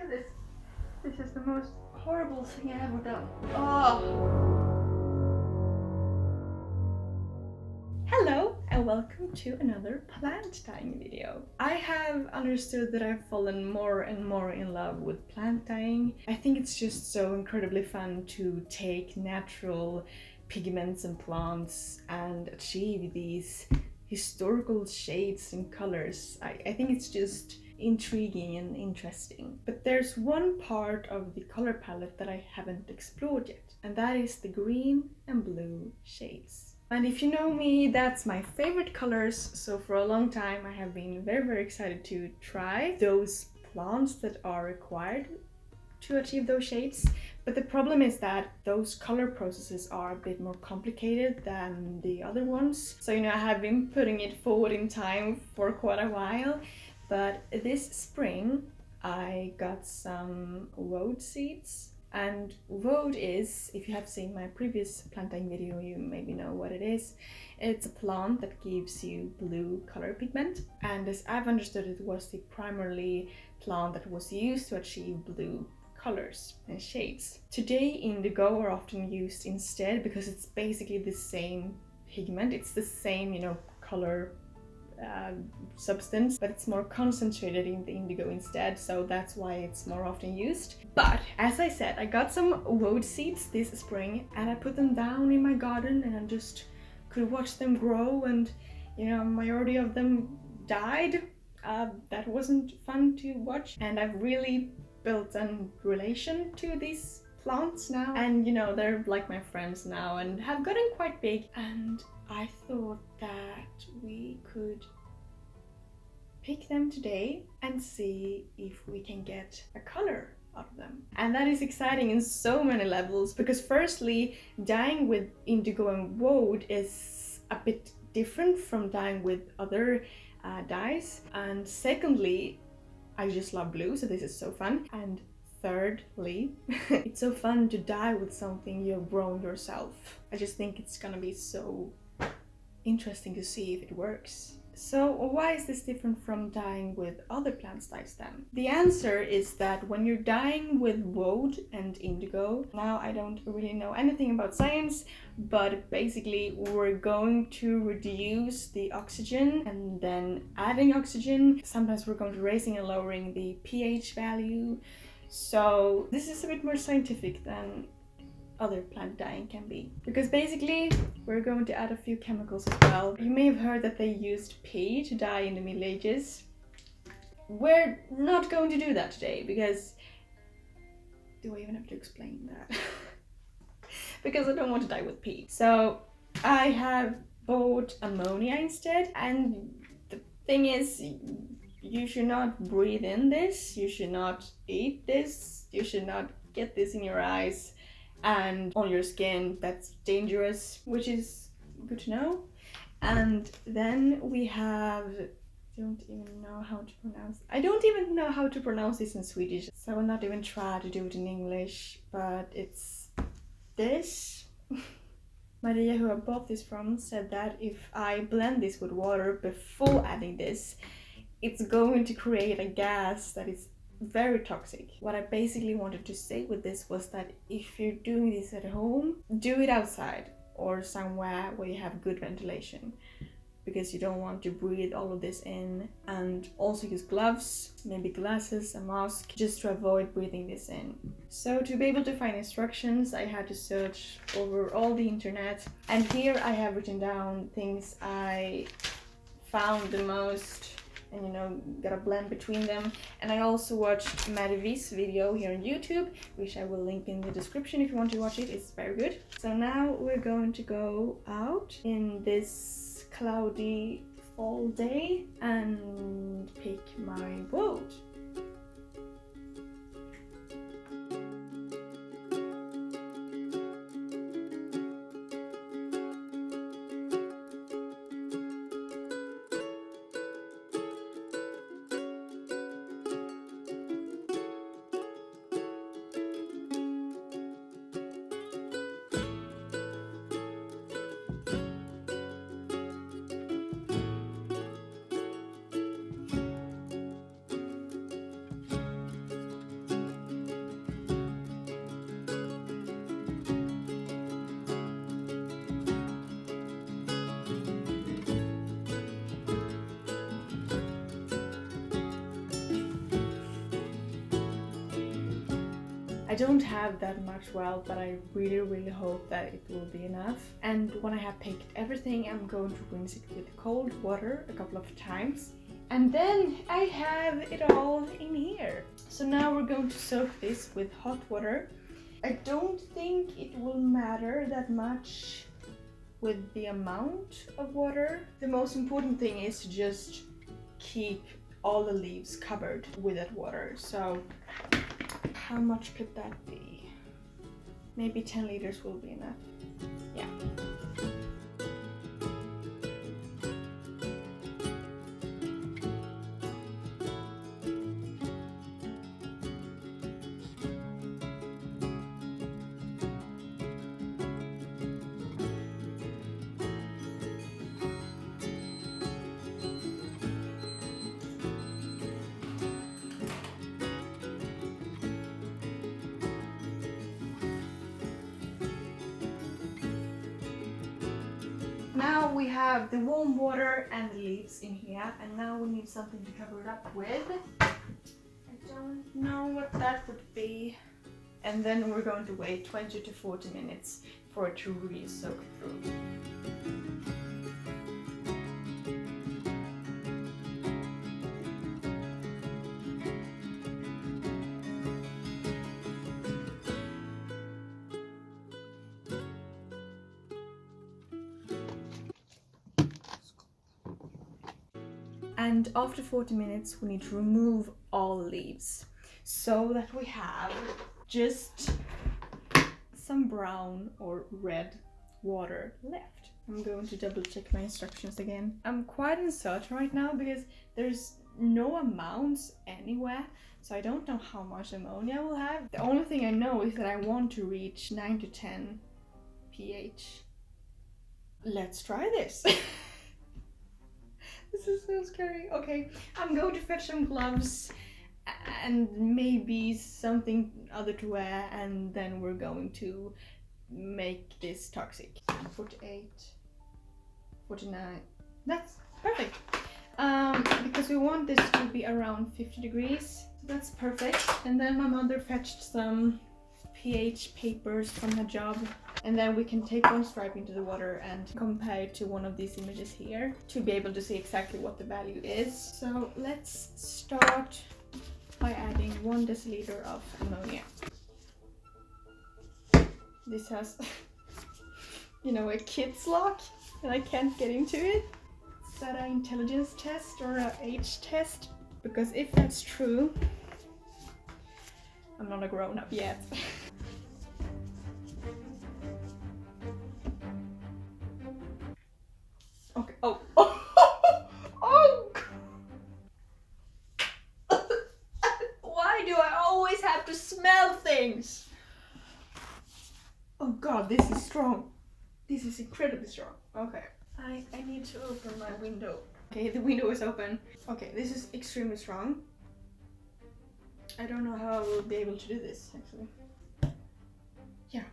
at this. This is the most horrible thing I've ever done. Oh. Hello and welcome to another plant dyeing video. I have understood that I've fallen more and more in love with plant dyeing. I think it's just so incredibly fun to take natural pigments and plants and achieve these historical shades and colors. I think it's just intriguing and interesting. But there's one part of the color palette that I haven't explored yet, and that is the green and blue shades. And if you know me, that's my favorite colors, so for a long time I have been very excited to try those plants that are required to achieve those shades. But the problem is that those color processes are a bit more complicated than the other ones. So I have been putting it forward in time for quite a while. But this spring I got some Woad seeds. And Woad is, if you have seen my previous plant dyeing video, you maybe know what it is. It's a plant that gives you blue color pigment. And as I've understood, it was the primarily plant that was used to achieve blue colors and shades. Today indigo are often used instead because it's basically the same pigment. It's the same, color substance, but it's more concentrated in the indigo instead, so that's why it's more often used. But as I said, I got some Woad seeds this spring and I put them down in my garden and I just could watch them grow, and majority of them died. That wasn't fun to watch, and I've really built a relation to these plants now, and they're like my friends now and have gotten quite big, and I thought that we could pick them today and see if we can get a color out of them. And that is exciting in so many levels, because firstly, dyeing with indigo and Woad is a bit different from dyeing with other dyes, and secondly, I just love blue, so this is so fun. And thirdly, it's so fun to dye with something you've grown yourself. I just think it's gonna be so interesting to see if it works. So why is this different from dyeing with other plant dyes then? The answer is that when you're dyeing with Woad and indigo, now I don't really know anything about science, but basically we're going to reduce the oxygen and then adding oxygen. Sometimes we're going to raising and lowering the pH value. So this is a bit more scientific than other plant dyeing can be, because basically we're going to add a few chemicals as well. You may have heard that they used pea to dye in the Middle Ages. We're not going to do that today, because do I even have to explain that? Because I don't want to dye with pea. So I have bought ammonia instead, and the thing is, you should not breathe in this, you should not eat this, you should not get this in your eyes and on your skin. That's dangerous, which is good to know. And then we have, I don't even know how to pronounce this in Swedish, so I will not even try to do it in English, but it's this. Maria, who I bought this from, said that if I blend this with water before adding this, it's going to create a gas that is very toxic. What I basically wanted to say with this was that if you're doing this at home, do it outside or somewhere where you have good ventilation, because you don't want to breathe all of this in. And also use gloves, maybe glasses, a mask, just to avoid breathing this in. So to be able to find instructions, I had to search over all the internet, and here I have written down things I found the most, and gotta blend between them. And I also watched Maddie's video here on YouTube, which I will link in the description if you want to watch it. It's very good. So now we're going to go out in this cloudy fall day and pick my Woad. I don't have that much well, but I really hope that it will be enough. And when I have picked everything, I'm going to rinse it with cold water a couple of times. And then I have it all in here. So now we're going to soak this with hot water. I don't think it will matter that much with the amount of water. The most important thing is to just keep all the leaves covered with that water. So how much could that be? Maybe 10 liters will be enough. Yeah. Now we have the warm water and the leaves in here, and now we need something to cover it up with. I don't know what that would be. And then we're going to wait 20 to 40 minutes for it to really soak through. And after 40 minutes, we need to remove all leaves so that we have just some brown or red water left. I'm going to double check my instructions again. I'm quite uncertain right now because there's no amounts anywhere, so I don't know how much ammonia we'll have. The only thing I know is that I want to reach 9 to 10 pH. Let's try this. This is so scary. Okay, I'm going to fetch some gloves and maybe something other to wear, and then we're going to make this toxic. 48, 49. That's perfect. Because we want this to be around 50 degrees. So that's perfect. And then my mother fetched some pH papers from her job. And then we can take one stripe into the water and compare it to one of these images here to be able to see exactly what the value is. So let's start by adding 1 deciliter of ammonia. This has, you know, a kid's lock and I can't get into it. Is that an intelligence test or an age test? Because if that's true, I'm not a grown-up yet. Okay. Oh. Oh. Why do I always have to smell things? Oh god, this is strong. This is incredibly strong. Okay. I need to open my window. Okay, the window is open. Okay, this is extremely strong. I don't know how I will be able to do this, actually. Yeah.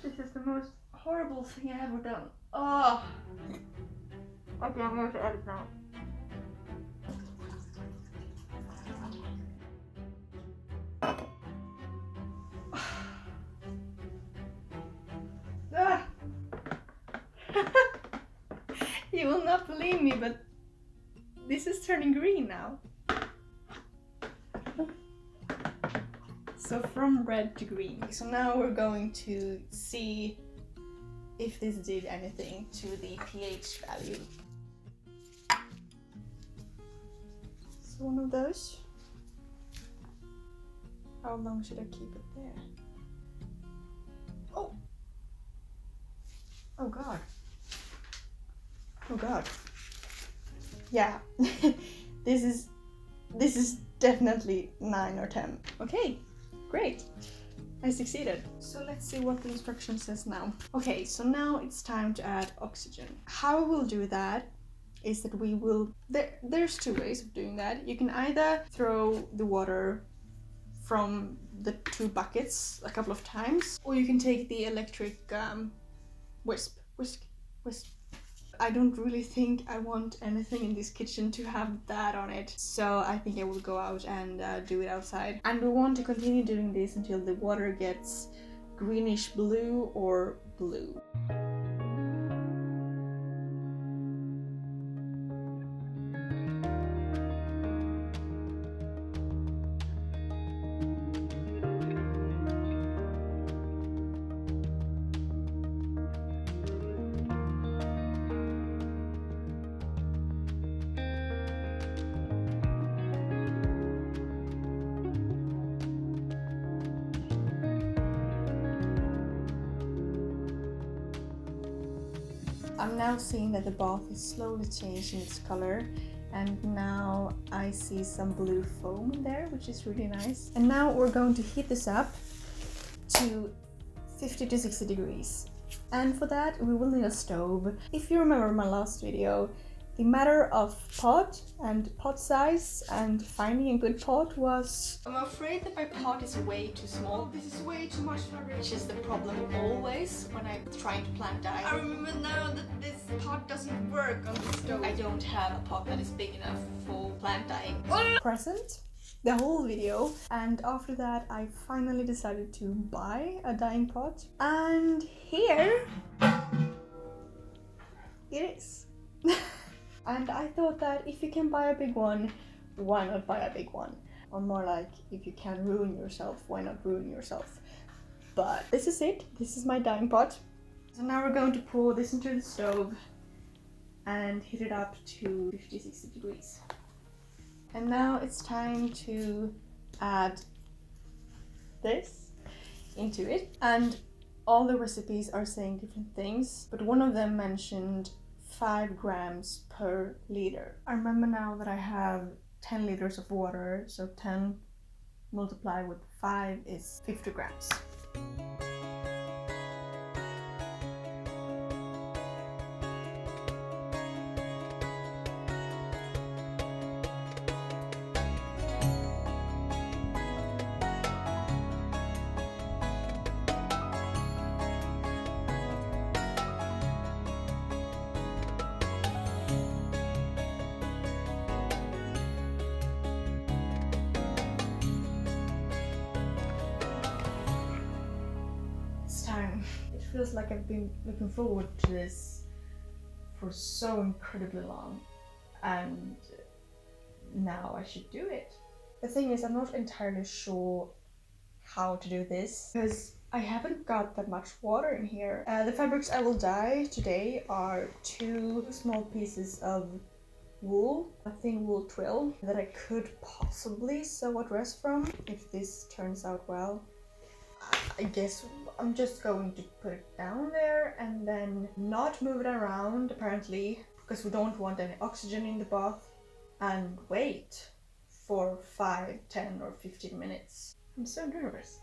This is the most horrible thing I've ever done. Oh. Okay, I'm going to edit now. Ah. You will not believe me, but this is turning green now. So from red to green. So now we're going to see if this did anything to the pH value. So one of those. How long should I keep it there? Oh! Oh god. Oh god. Yeah. This is definitely 9 or 10. Okay. Great, I succeeded. So let's see what the instruction says now. Okay, so now it's time to add oxygen. How we'll do that is that we will, there's 2 ways of doing that. You can either throw the water from the 2 buckets a couple of times. Or you can take the electric whisk. I don't really think I want anything in this kitchen to have that on it. So I think I will go out and do it outside. And we want to continue doing this until the water gets greenish blue or blue. I'm now seeing that the bath is slowly changing its color, and now I see some blue foam in there, which is really nice. And now we're going to heat this up to 50 to 60 degrees. And for that we will need a stove. If you remember my last video, the matter of pot and pot size and finding a good pot was... I'm afraid that my pot is way too small. This is way too much for me, which is the problem always when I'm trying to plant dye. I remember now that this pot doesn't work on the stove. I don't have a pot that is big enough for plant dyeing. Present the whole video, and after that I finally decided to buy a dyeing pot, and here it is. And I thought that if you can buy a big one, why not buy a big one? Or more like, if you can ruin yourself, why not ruin yourself? But this is it. This is my dyeing pot. So now we're going to pour this into the stove and heat it up to 50-60 degrees. And now it's time to add this into it. And all the recipes are saying different things, but one of them mentioned 5 grams per liter. I remember now that I have 10 liters of water, so 10 multiplied with 5 is 50 grams. It feels like I've been looking forward to this for so incredibly long, and now I should do it. The thing is, I'm not entirely sure how to do this because I haven't got that much water in here. The fabrics I will dye today are 2 small pieces of wool, a thin wool twill that I could possibly sew a dress from if this turns out well. I guess I'm just going to put it down there and then not move it around, apparently, because we don't want any oxygen in the bath, and wait for 5, 10 or 15 minutes. I'm so nervous.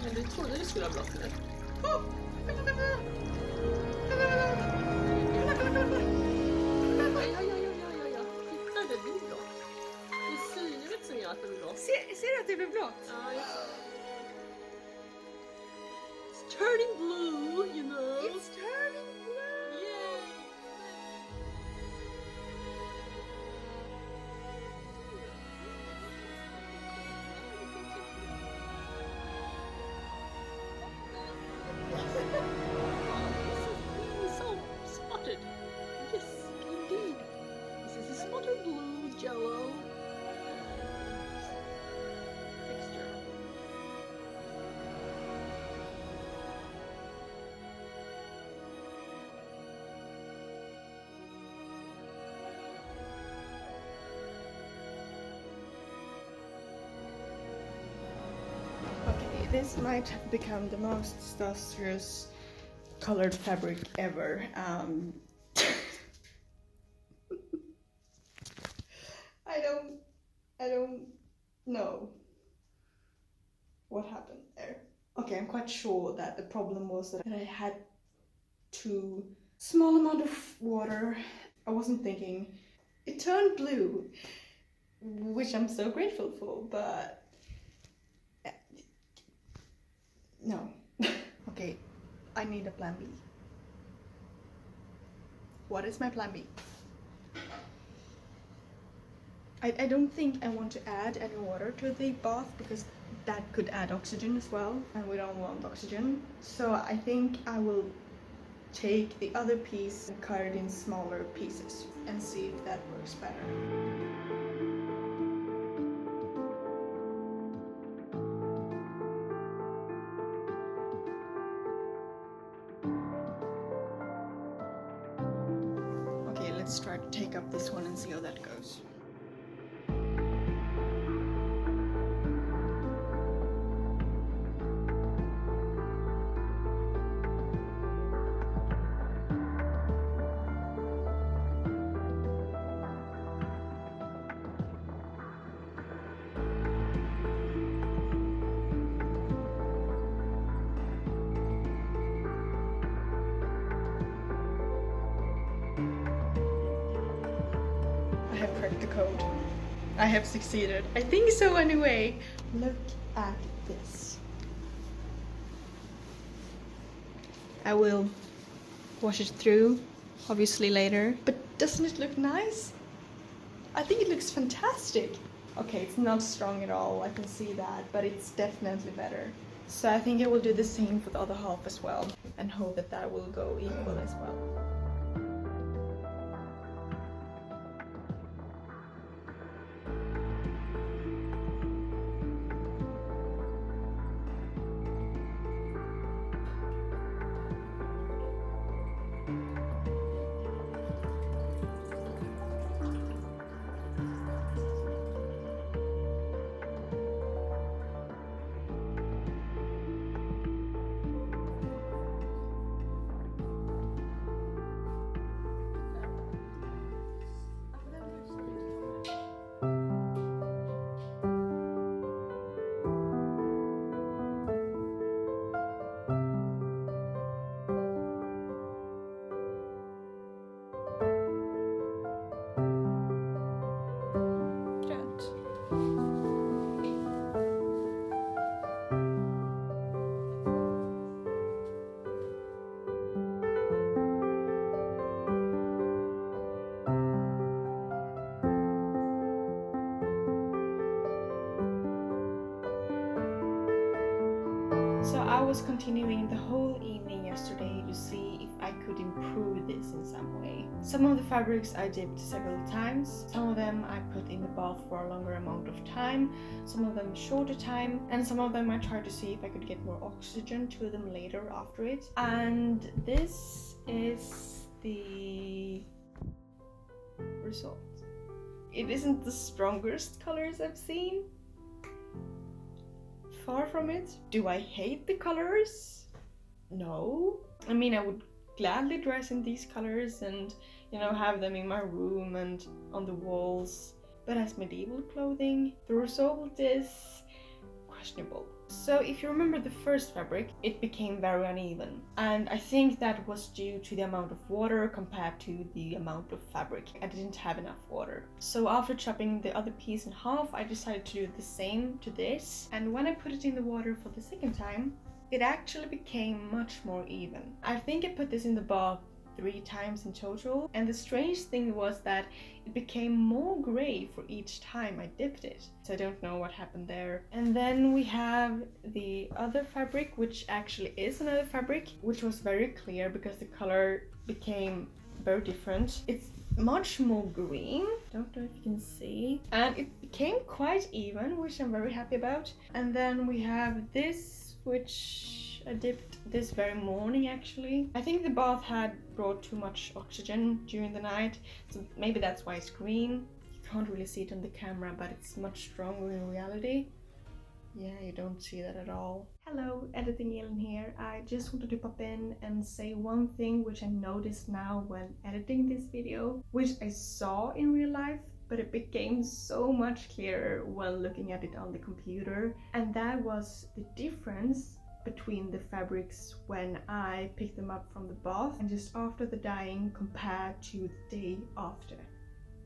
Men du trodde du skulle ha blått nu. Ja. Titta, det blir blått. Det är syret som gör att det blir blått. Ser du att det blir blått? Ja, just det. It's turning blue, you know. It's turning blue! Yay! So spotted. Yes, indeed. This is a spotted blue jello. this might have become the most disastrous colored fabric ever. I don't know what happened there. Okay, I'm quite sure that the problem was that I had too small amount of water. I wasn't thinking. It turned blue, which I'm so grateful for, but no. Okay, I need a plan B. What is my plan B? I don't think I want to add any water to the bath because that could add oxygen as well, and we don't want oxygen. So I think I will take the other piece and cut it in smaller pieces and see if that works better. Okay, let's try to take up this one and see how that goes. I have cracked the code. I have succeeded. I think so anyway. Look at this. I will wash it through, obviously later. But doesn't it look nice? I think it looks fantastic. Okay, it's not strong at all, I can see that, but it's definitely better. So I think I will do the same for the other half as well, and hope that that will go equal as well. So I was continuing the whole evening yesterday to see if I could improve this in some way. Some of the fabrics I dipped several times, some of them I put in the bath for a longer amount of time, some of them shorter time, and some of them I tried to see if I could get more oxygen to them later after it. And this is the result. It isn't the strongest colors I've seen. Far from it. Do I hate the colors? No. I mean, I would gladly dress in these colors and, you know, have them in my room and on the walls. But as medieval clothing, the result is questionable. So if you remember the first fabric, it became very uneven. And I think that was due to the amount of water compared to the amount of fabric. I didn't have enough water. So after chopping the other piece in half, I decided to do the same to this. And when I put it in the water for the second time, it actually became much more even. I think I put this in the bath 3 times in total, and the strange thing was that it became more gray for each time I dipped it. So I don't know what happened there. And then we have the other fabric, which actually is another fabric, which was very clear because the color became very different. It's much more green, don't know if you can see, and it became quite even, which I'm very happy about. And then we have this, which I dipped this very morning actually. I think the bath had brought too much oxygen during the night, so maybe that's why it's green. You can't really see it on the camera, but it's much stronger in reality. Yeah, you don't see that at all. Hello, Editing Ellen here. I just wanted to pop in and say one thing which I noticed now when editing this video, which I saw in real life, but it became so much clearer when looking at it on the computer. And that was the difference between the fabrics when I picked them up from the bath and just after the dyeing compared to the day after.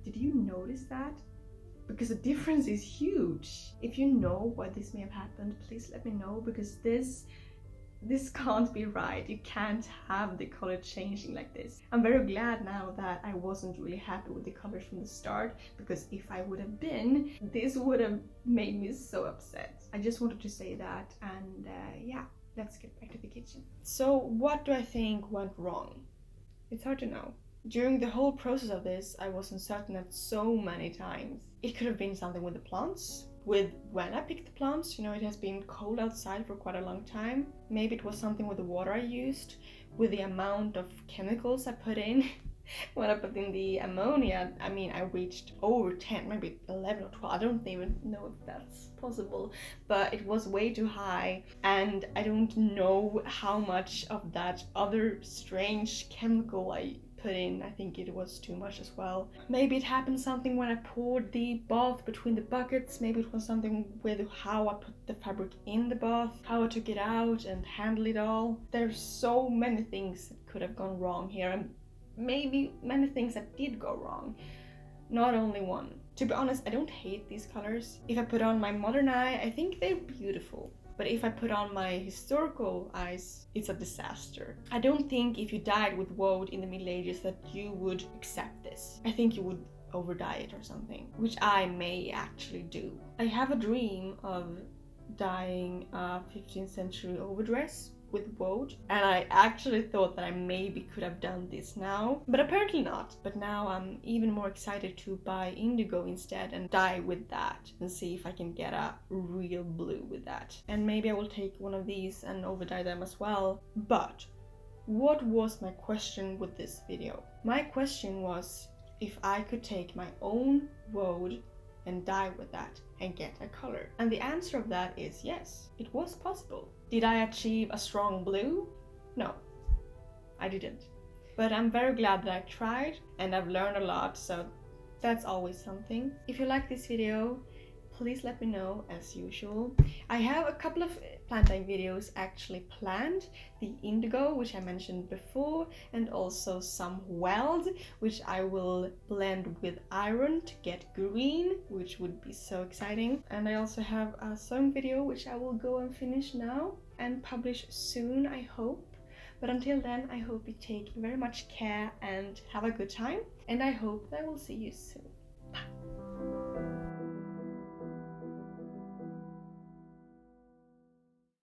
Did you notice that? Because the difference is huge. If you know why this may have happened, please let me know, because this can't be right. You can't have the color changing like this. I'm very glad now that I wasn't really happy with the colors from the start, because if I would have been, this would have made me so upset. I just wanted to say that, and yeah, let's get back to the kitchen. So what do I think went wrong? It's hard to know. During the whole process of this, I was uncertain at so many times. It could have been something with the plants, with when I picked the plants, you know, it has been cold outside for quite a long time. Maybe it was something with the water I used, with the amount of chemicals I put in. When I put in the ammonia, I mean, I reached over 10, maybe 11 or 12, I don't even know if that's possible, but it was way too high, and I don't know how much of that other strange chemical I put in. I think it was too much as well. Maybe it happened something when I poured the bath between the buckets. Maybe it was something with how I put the fabric in the bath, how I took it out and handled it all. There's so many things that could have gone wrong here, and maybe many things that did go wrong, not only one. To be honest, I don't hate these colors. If I put on my modern eye, I think they're beautiful. But if I put on my historical eyes, it's a disaster. I don't think if you dyed with Woad in the Middle Ages that you would accept this. I think you would over dye it or something, which I may actually do. I have a dream of dyeing a 15th century overdress with Woad, and I actually thought that I maybe could have done this now, but apparently not. But now I'm even more excited to buy indigo instead and dye with that and see if I can get a real blue with that. And maybe I will take one of these and over dye them as well. But what was my question with this video? My question was if I could take my own Woad and dye with that and get a color. And the answer of that is yes, it was possible. Did I achieve a strong blue? No, I didn't. But I'm very glad that I tried, and I've learned a lot, so that's always something. If you like this video, please let me know as usual. I have a couple of plant dyeing videos actually planned. The indigo, which I mentioned before, and also some weld, which I will blend with iron to get green, which would be so exciting. And I also have a sewing video, which I will go and finish now and publish soon, I hope. But until then, I hope you take very much care and have a good time. And I hope that I will see you soon. Bye.